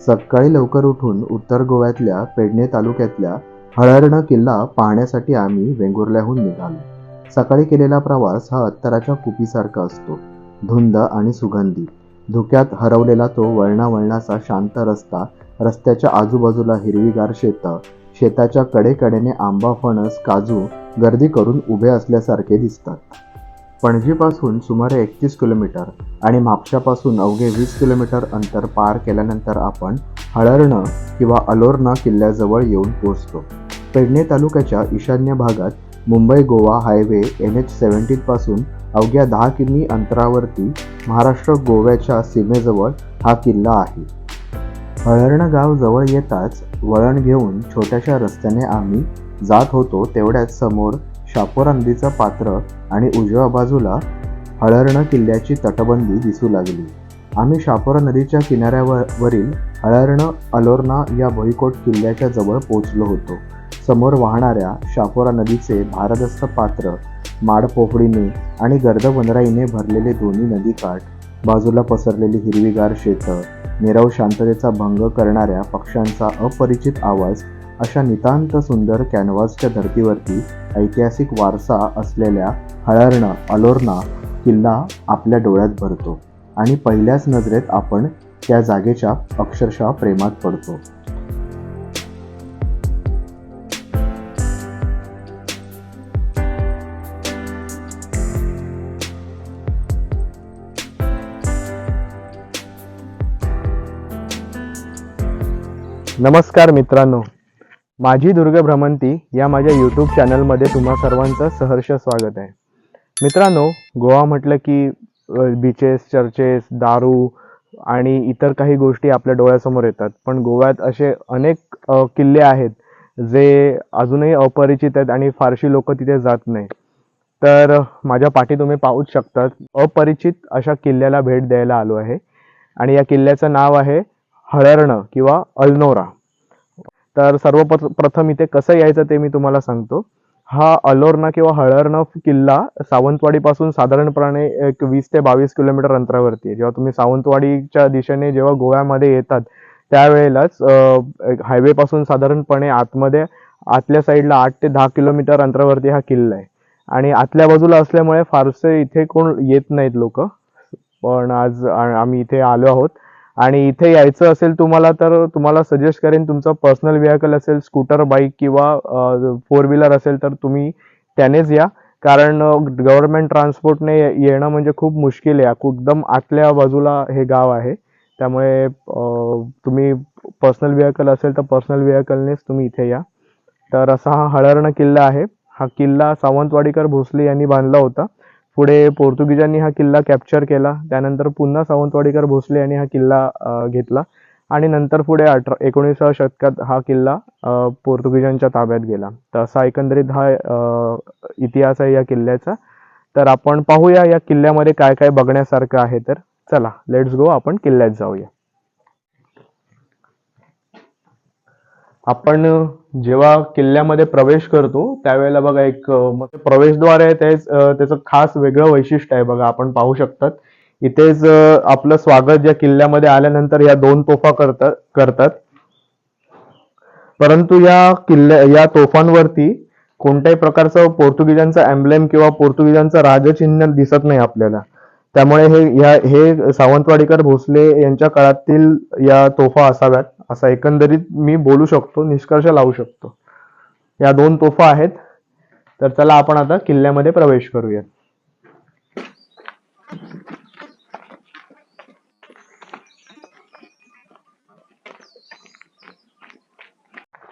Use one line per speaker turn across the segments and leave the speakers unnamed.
सकाळी लवकर उठून उत्तर गोव्यातल्या पेडणे तालुक्यातल्या हळर्ण किल्ला पाहण्यासाठी आम्ही वेंगुर्ल्याहून निघालो. सकाळी केलेला प्रवास हा अत्तराच्या कुपीसारखा असतो. धुंद आणि सुगंधी. धुक्यात हरवलेला तो वळणावळणाचा शांत रस्ता, रस्त्याच्या आजूबाजूला हिरवीगार शेतं, शेताच्या कडेकडेने आंबा, फणस, काजू गर्दी करून उभे असल्यासारखे दिसतात. पणजीपासून सुमारे 31 किलोमीटर आणि म्हापशापासून अवघे 20 किलोमीटर अंतर पार केल्यानंतर आपण हळर्ण किंवा अलोर्ना किल्ल्याजवळ येऊन पोहोचतो. पेडणे तालुक्याच्या ईशान्य भागात मुंबई गोवा हायवे NH-17 पासून अवघ्या 10 किमी अंतरावरती महाराष्ट्र गोव्याच्या सीमेजवळ हा किल्ला आहे. हळर्ण गाव जवळ येताच वळण घेऊन छोट्याशा रस्त्याने आम्ही जात होतो तेवढ्यात समोर शापोरा नदीचं पात्र आणि उजव्या बाजूला हळर्ण किल्ल्याची तटबंदी दिसू लागली. आम्ही शापोरा नदीच्या किनाऱ्यावरील हळर्ण अलोर्ना या भुईकोट किल्ल्याच्या जवळ पोहोचलो होतो. समोर वाहणाऱ्या शापोरा नदीचे भारदस्त पात्र, माडपोफळीने आणि गर्दवनराईने भरलेले दोन्ही नदीकाठ, बाजूला पसरलेली हिरवीगार शेतं, नीरव शांततेचा भंग करणाऱ्या पक्ष्यांचा अपरिचित आवाज, अशा नितांत सुंदर कॅनव्हासच्या धर्तीवरती ऐतिहासिक वारसा असलेल्या हळर्ण अलोर्ना किल्ला आपल्या डोळ्यात भरतो आणि पहिल्याच नजरेत आपण त्या जागेच्या अक्षरशः प्रेमात पडतो.
नमस्कार मित्रांनो, माझी दुर्ग भ्रमंती या माझ्या यूट्यूब चॅनलमध्ये तुम्हा सर्वांचं सहर्ष स्वागत आहे. मित्रांनो, गोवा म्हटलं की बीचेस, चर्चेस, दारू आणि इतर काही गोष्टी आपल्या डोळ्यासमोर येतात. पण गोव्यात असे अनेक किल्ले आहेत जे अजूनही अपरिचित आहेत आणि फारशी लोक तिथे जात नाही. तर माझ्या पाठी तुम्ही पाहूच शकतात, अपरिचित अशा किल्ल्याला भेट द्यायला आलो आहे आणि या किल्ल्याचं नाव आहे हळर्ण किंवा अल्नोरा. तर सर्वप्रथम इथे कसं यायचं ते मी तुम्हाला सांगतो. हा अलोर्ना किंवा हळर्ण किल्ला सावंतवाडीपासून साधारणपणे एक 20 ते 22 किलोमीटर अंतरावरती आहे. जेव्हा तुम्ही सावंतवाडीच्या दिशेने जेव्हा गोव्यामध्ये येतात त्यावेळेलाच हायवे पासून साधारणपणे आतल्या साईडला 8 ते 10 किलोमीटर अंतरावरती हा किल्ला आहे आणि आतल्या बाजूला असल्यामुळे फारसे इथे कोण येत नाहीत लोक. पण आज आम्ही इथे आलो आहोत आणि इथे यायचं असेल तुम्हाला तर तुम्हाला सजेस्ट करेन, तुमचं पर्सनल व्हेकल असेल, स्कूटर, बाईक किंवा 4 व्हीलर असेल तर तुम्ही त्यानेच या. कारण गव्हर्नमेंट ट्रान्सपोर्टने येणं म्हणजे खूप मुश्किल आहे. एकदम आतल्या बाजूला हे गाव आहे, त्यामुळे तुम्ही पर्सनल व्हेकल असेल तर पर्सनल व्हेकलनेच तुम्ही इथे या. तर असा हा हळर्ण किल्ला आहे. हा किल्ला सावंतवाडीकर भोसले यांनी बांधला होता. पुढे पोर्तुगीजांनी हा किल्ला कॅप्चर केला. त्यानंतर पुन्हा सावंतवाडीकर भोसले यांनी हा किल्ला घेतला आणि नंतर पुढे 19व्या शतकात हा किल्ला पोर्तुगीजांच्या ताब्यात गेला. तर असा एकंदरीत हा इतिहास आहे या किल्ल्याचा. तर आपण पाहूया या किल्ल्यामध्ये काय काय बघण्यासारखं आहे. तर चला, लेट्स गो, आपण किल्ल्यात जाऊया. आपण जेव्हा किल्ल्यामध्ये प्रवेश करतो त्यावेळेला बघा एक प्रवेशद्वार आहे, त्याचं खास वेगळं वैशिष्ट्य आहे. बघा, आपण पाहू शकतात इथेच आपलं स्वागत या किल्ल्यामध्ये आल्यानंतर या 2 तोफा करतात. परंतु या तोफांवरती कोणत्याही प्रकारचं पोर्तुगीजांचं एम्ब्लेम किंवा पोर्तुगीजांचं राजचिन्ह दिसत नाही आपल्याला. त्यामुळे हे सावंतवाडीकर भोसले यांच्या काळातील या तोफा असाव्यात असं एकंदरीत मी बोलू शकतो, निष्कर्ष लावू शकतो. या 2 तोफा आहेत. तर चला, आपण आता किल्ल्यामध्ये प्रवेश करूयात.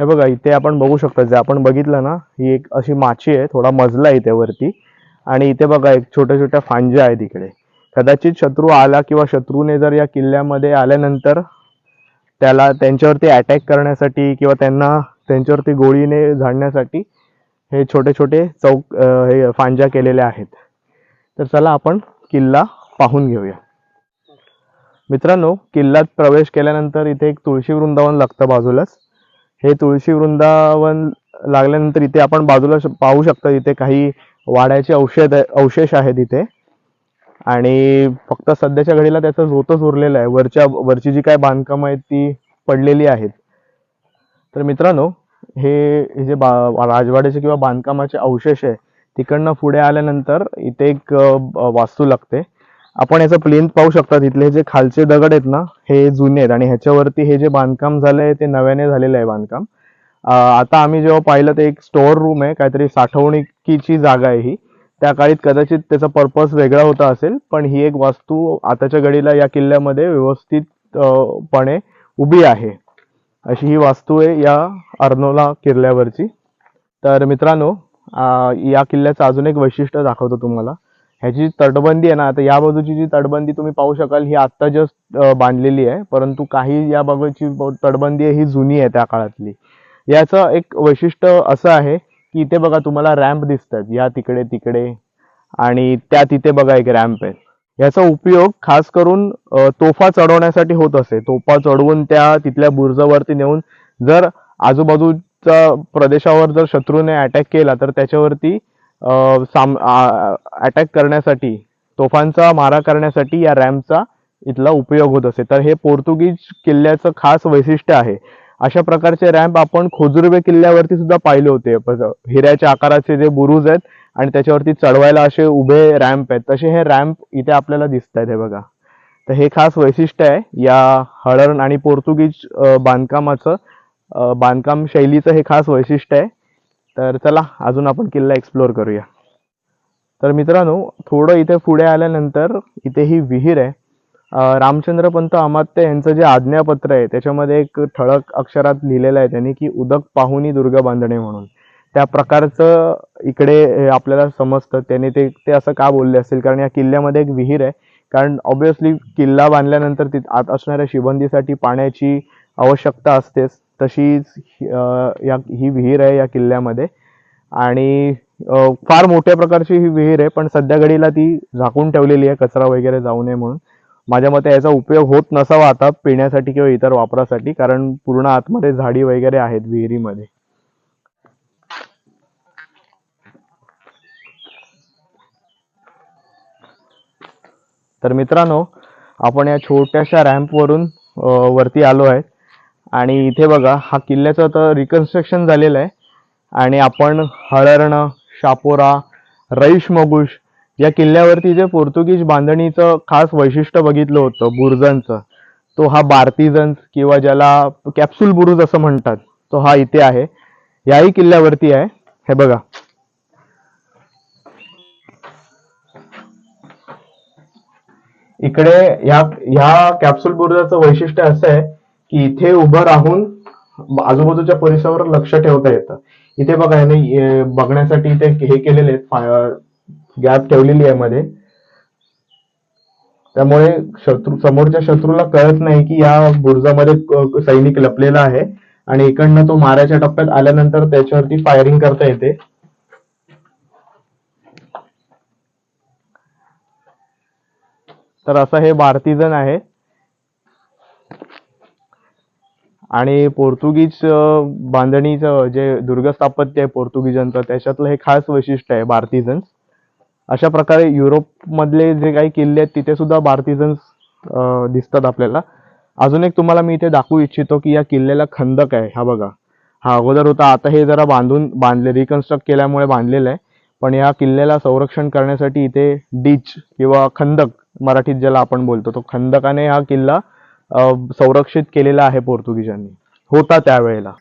हे बघा, इथे आपण बघू शकतो, जे आपण बघितलं ना, ही एक अशी माची आहे, थोडा मजला आहे इथे वरती. आणि इथे बघा एक छोट्या छोट्या फांज्या आहेत इकडे. कदाचित शत्रू आला किंवा शत्रूने जर या किल्ल्यामध्ये आल्यानंतर त्यांच्यावरती अटॅक करण्यासाठी किंवा त्यांच्यावरती गोळीने झाडण्यासाठी हे छोटे छोटे हे फांज्या केलेल्या आहेत. तर चला, आपण किल्ला पाहून घेऊया. मित्रांनो, किल्ल्यात प्रवेश केल्यानंतर इथे एक तुळशी वृंदावन लागतं बाजूलाच. हे तुळशी वृंदावन लागल्यानंतर इथे आपण बाजूला पाहू शकता, इथे काही वाड्याचे अवशेष आहेत इथे. आणि फक्त सध्याच्या घडीला त्याचा झोतच उरलेला आहे. वरची जी काय बांधकामं आहेत ती पडलेली आहेत. तर मित्रांनो, हे जे राजवाड्याचे किंवा बांधकामाचे अवशेष आहे, तिकडनं पुढे आल्यानंतर इथे एक वास्तू लागते. आपण याचं प्लेन पाहू शकता. तिथले जे खालचे दगड आहेत ना, हे जुने आहेत आणि ह्याच्यावरती हे जे बांधकाम झालंय ते नव्याने झालेलं आहे बांधकाम. आता आम्ही जेव्हा पाहिलं ते एक स्टोअर रूम आहे, काहीतरी साठवणुकीची जागा आहे ही. त्या काळी कदाचित त्याचा पर्पज वेगळा होता असेल, पण ही एक वास्तू आताच्या घडीला या किल्ल्यामध्ये व्यवस्थित पणे उभी आहे. अशी ही वास्तू आहे या अर्नोला किल्ल्यावरची. तर मित्रांनो, या किल्ल्याचं अजून एक वैशिष्ट्य दाखवतो तुम्हाला. ह्याची तटबंदी आहे ना, आता या बाजूची जी तटबंदी तुम्ही पाहू शकाल ही आत्ता जस्ट बांधलेली आहे, परंतु काही या बाजूची तटबंदी आहे ही जुनी आहे त्या काळातली. याचं एक वैशिष्ट्य असं आहे की इथे बघा तुम्हाला रॅम्प दिसतात, या तिकडे तिकडे आणि त्या तिथे बघा एक रॅम्प आहे. याचा उपयोग खास करून तोफा चढवण्यासाठी होत असे. तोफा चढवून त्या तिथल्या बुर्जावरती नेऊन जर आजूबाजूच्या प्रदेशावर जर शत्रूने अटॅक केला तर त्याच्यावरती अटॅक करण्यासाठी, तोफांचा मारा करण्यासाठी या रॅम्पचा इथला उपयोग होत असे. तर हे पोर्तुगीज किल्ल्याचं खास वैशिष्ट्य आहे. अशा प्रकारचे रॅम्प आपण खोजुर्बे किल्ल्यावरती सुद्धा पाहिले होते. हिऱ्याच्या आकाराचे जे बुरुज आहेत आणि त्याच्यावरती चढवायला असे उभे रॅम्प आहेत, तसे हे रॅम्प इथे आपल्याला दिसत आहेत. हे बघा. तर हे खास वैशिष्ट्य आहे या हळण आणि पोर्तुगीज बांधकाम शैलीचं हे खास वैशिष्ट्य आहे. तर चला अजून आपण किल्ला एक्सप्लोअर करूया. तर मित्रांनो, थोडं इथे पुढे आल्यानंतर इथे ही विहीर आहे. रामचंद्र पंत अमात्य यांचं जे आज्ञापत्र आहे त्याच्यामध्ये एक ठळक अक्षरात लिहिलेलं आहे त्यांनी की उदक पाहुनी दुर्ग बांधणे म्हणून. त्या प्रकारचं इकडे आपल्याला समजतं. त्याने ते असं का बोलले असेल, कारण या किल्ल्यामध्ये एक विहीर आहे. कारण ऑब्व्हियसली किल्ला बांधल्यानंतर आत असणाऱ्या शिबंदीसाठी पाण्याची आवश्यकता असतेच. तशीच ही विहीर आहे या किल्ल्यामध्ये आणि फार मोठ्या प्रकारची ही विहीर आहे, पण सध्या घडीला ती झाकून ठेवलेली आहे कचरा वगैरे जाऊ नये म्हणून. माझ्या मते याचा उपयोग होत नसावा आता पिण्यासाठी किंवा इतर वापरासाठी, कारण पूर्ण आतमध्ये झाडी वगैरे आहेत विहिरीमध्ये. तर मित्रांनो, आपण या छोट्याशा रॅम्पवरून वरती आलो आहे आणि इथे बघा हा किल्ल्याचं तर रिकन्स्ट्रक्शन झालेलं आहे आणि आपण हळर्ण, शापोरा, रईश मगुश या किल्ल्यावरती जे पोर्तुगीज बांधणीचं खास वैशिष्ट्य बघितलं होतं बुरुजांचं, तो हा बार्तिझन्स किंवा ज्याला कॅप्सूल बुरुज असं म्हणतात, तो हा इथे आहे. याही किल्ल्यावरती आहे. हे बघा. इकडे ह्या कॅप्सूल बुरुजाचं वैशिष्ट्य असं आहे की इथे उभं राहून आजूबाजूच्या परिसरावर लक्ष ठेवता येतं. इथे बघा याने बघण्यासाठी इथे हे केलेले गॅप ठेवलेली आहे मध्ये, त्यामुळे समोरच्या शत्रूला कळत नाही की या बुरुजामध्ये सैनिक लपलेला आहे आणि इकडनं तो मारायच्या टप्प्यात आल्यानंतर त्याच्यावरती फायरिंग करता येते. तर असं हे बार्तिझन आहे आणि पोर्तुगीज बांधणीचं जे दुर्ग स्थापत्य आहे पोर्तुगीजांचं, त्याच्यातलं हे खास वैशिष्ट्य आहे बार्तिझन्स. अशा प्रकारे युरोपमधले जे काही किल्ले आहेत तिथे सुद्धा बार्तिझन्स दिसतात आपल्याला. अजून एक तुम्हाला मी इथे दाखवू इच्छितो की या किल्ल्याला खंदक आहे. हा बघा, हा अगोदर होता, आता हे जरा बांधले रिकन्स्ट्रक्ट केल्यामुळे बांधलेलं आहे. पण या किल्ल्याला संरक्षण करण्यासाठी इथे डिच किंवा खंदक मराठीत ज्याला आपण बोलतो, तो खंदकाने हा किल्ला संरक्षित केलेला आहे पोर्तुगीजांनी, होता त्यावेळेला.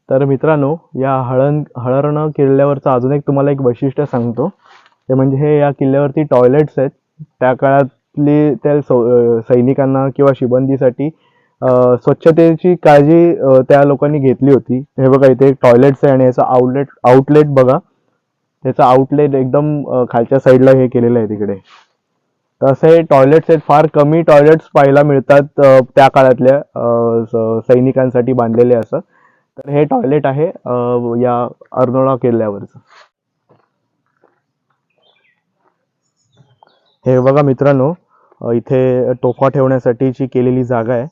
तर मित्रांनो, या हळर्ण किल्ल्यावरचं अजून एक तुम्हाला एक वैशिष्ट्य सांगतो. ते म्हणजे हे या किल्ल्यावरती टॉयलेट्स आहेत. त्या काळातली त्या सैनिकांना किंवा शिबंदीसाठी स्वच्छतेची काळजी त्या लोकांनी घेतली होती. हे बघा इथे एक टॉयलेट्स आहे आणि याचा आउटलेट बघा. त्याचा आउटलेट एकदम खालच्या साईडला हे केलेलं आहे तिकडे. तर असे टॉयलेट्स आहेत. फार कमी टॉयलेट्स पाहायला मिळतात त्या काळातल्या सैनिकांसाठी बांधलेले असं. तर हे टॉयलेट आहे या अर्नोळा किल्ल्यावरचं. हे बघा मित्रांनो, इथे तोफा ठेवण्यासाठीची केलेली जागा आहे.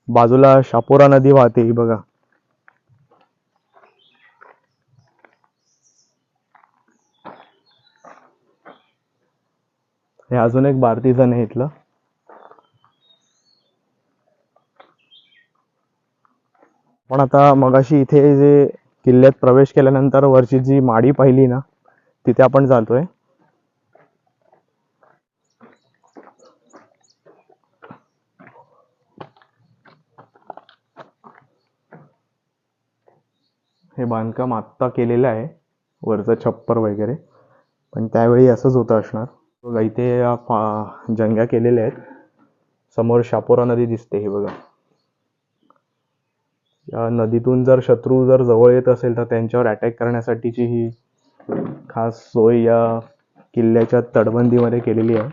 बाजूला शापोरा नदी वाहते ही बघा. हे अजून एक बार्तिझन आहे इथलं. पण आता मगाशी इथे जे किल्ल्यात प्रवेश केल्यानंतर वरची जी माडी पाहिली ना, तिथे आपण जातोय. हे बांधकाम आत्ता केलेलं आहे, वरचं छप्पर वगैरे, पण त्यावेळी असंच होतं असणार. बघा इथे जंग्या केलेल्या आहेत. समोर शापोरा नदी दिसते, हे बघा. या नदीतून जर शत्रू जवळ येत असेल तर त्यांच्यावर अटॅक करण्यासाठीची ही खास सोय या किल्ल्याच्या तटबंदीमध्ये केलेली आहे.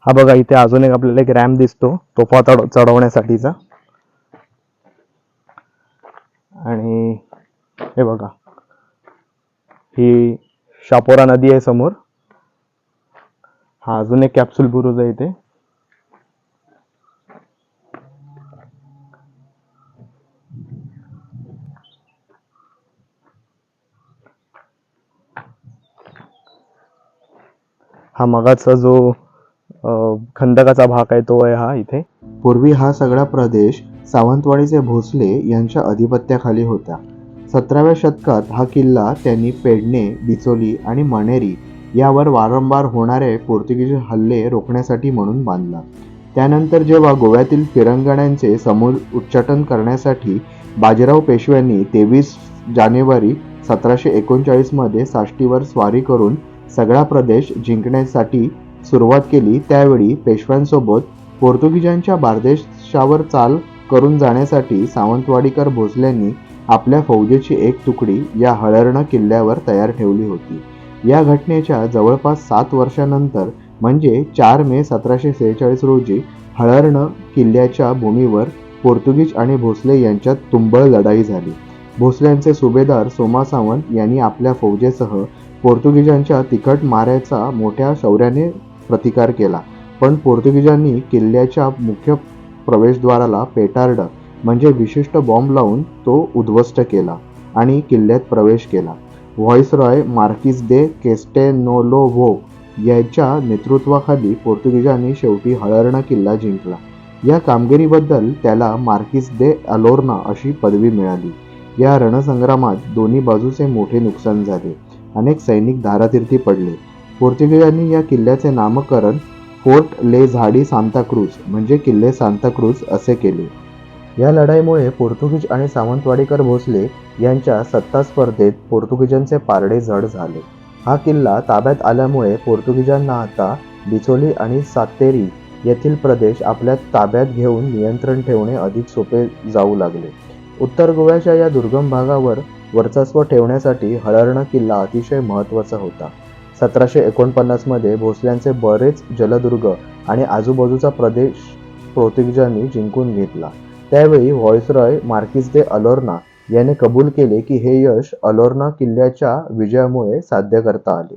हा बघा इथे अजून एक आपल्याला एक रॅम्प दिसतो तोफा चढवण्यासाठीचा. आणि हे बघा, ही शापोरा नदी आहे समोर. हा अजून एक कॅप्सूल बुरुज आहे इथे. हा मगाचा जो खंदकाचा भाग आहे तो आहे हा इथे.
पूर्वी हा सगळा प्रदेश सावंतवाडीचे भोसले यांच्या अधिपत्याखाली होता. 17व्या शतकात हा किल्ला त्यांनी पेडणे, बिचोली आणि मणेरी यावर वारंवार होणारे पोर्तुगीज हल्ले रोखण्यासाठी म्हणून बांधला. त्यानंतर जेव्हा गोव्यातील फिरंगण्यांचे समूळ उच्चाटन करण्यासाठी बाजीराव पेशव्यांनी 23 जानेवारी 1739 मध्ये साष्टीवर स्वारी करून सगळा प्रदेश जिंकण्यासाठी सुरुवात केली, त्यावेळी पेशव्यांसोबत पोर्तुगीजांच्या बारदेशावर चाल करून जाण्यासाठी सावंतवाडीकर भोसल्यांनी आपल्या फौजेची एक तुकडी या हळर्णा किल्ल्यावर तयार ठेवली होती. या घटनेच्या जवळपास 7 वर्षांनंतर म्हणजे 4 मे 1746 रोजी हळर्णा किल्ल्याच्या भूमीवर पोर्तुगीज आणि भोसले यांच्यात तुंबळ लढाई झाली. भोसल्यांचे सुभेदार सोमा सावंत यांनी आपल्या फौजेसह पोर्तुगीजांच्या तिखट माऱ्याचा मोठ्या शौर्याने प्रतिकार केला, पण पोर्तुगीजांनी किल्ल्याच्या मुख्य प्रवेशद्वाराला पेटार्ड म्हणजे विशिष्ट बॉम्ब लावून तो उद्ध्वस्त केला आणि किल्ल्यात प्रवेश केला. व्हॉइसरॉय मार्किस दे कॅस्टेनोलोव्हो याच्या नेतृत्वाखाली पोर्तुगीजांनी शेवटी हळर्णा किल्ला जिंकला. या कामगिरीबद्दल त्याला मार्किस दे अलोर्ना अशी पदवी मिळाली. या रणसंग्रामात दोन्ही बाजूचे मोठे नुकसान झाले. अनेक सैनिक धारातीर्थी पडले. पोर्तुगीजांनी या किल्ल्याचे नामकरण फोर्ट ले झाडी सांताक्रूज म्हणजे किल्ले सांताक्रूज असे केले. या लढाईमुळे पोर्तुगीज आणि सावंतवाडीकर भोसले यांच्या सत्ता स्पर्धेत पोर्तुगीजांचे पारडे जड झाले. हा किल्ला ताब्यात आल्यामुळे पोर्तुगीजांना आता बिचोली आणि सातेरी येथील प्रदेश आपल्या ताब्यात घेऊन नियंत्रण ठेवणे अधिक सोपे जाऊ लागले. उत्तर गोव्याच्या या दुर्गम भागावर वर्चस्व ठेवण्यासाठी हळर्णा किल्ला अतिशय महत्त्वाचा होता. 1749 मध्ये भोसल्यांचे बरेच जलदुर्ग आणि आजूबाजूचा प्रदेश पोर्तुगीजांनी जिंकून घेतला. त्यावेळी व्हॉइसरॉय मार्किस दे अलोर्ना याने कबूल केले की हे यश अलोर्ना किल्ल्याच्या विजयामुळे साध्य करता आले.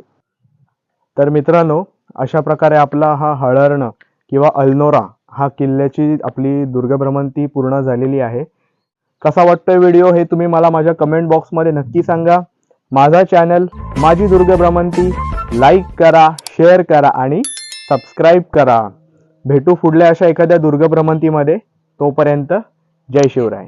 तर मित्रांनो, अशा प्रकारे आपला हा हळर्णा किंवा अल्नोरा हा किल्ल्याची आपली दुर्गभ्रमंती पूर्ण झालेली आहे. कसा वाटतोय व्हिडिओ हे तुम्ही मला माझ्या कमेंट बॉक्समध्ये नक्की सांगा. माझा चॅनल माझी दुर्गभ्रमंती लाईक करा, शेअर करा आणि सबस्क्राईब करा. भेटू पुढल्या अशा एखाद्या दुर्गभ्रमंतीमध्ये. तोपर्यंत जय शिवराय.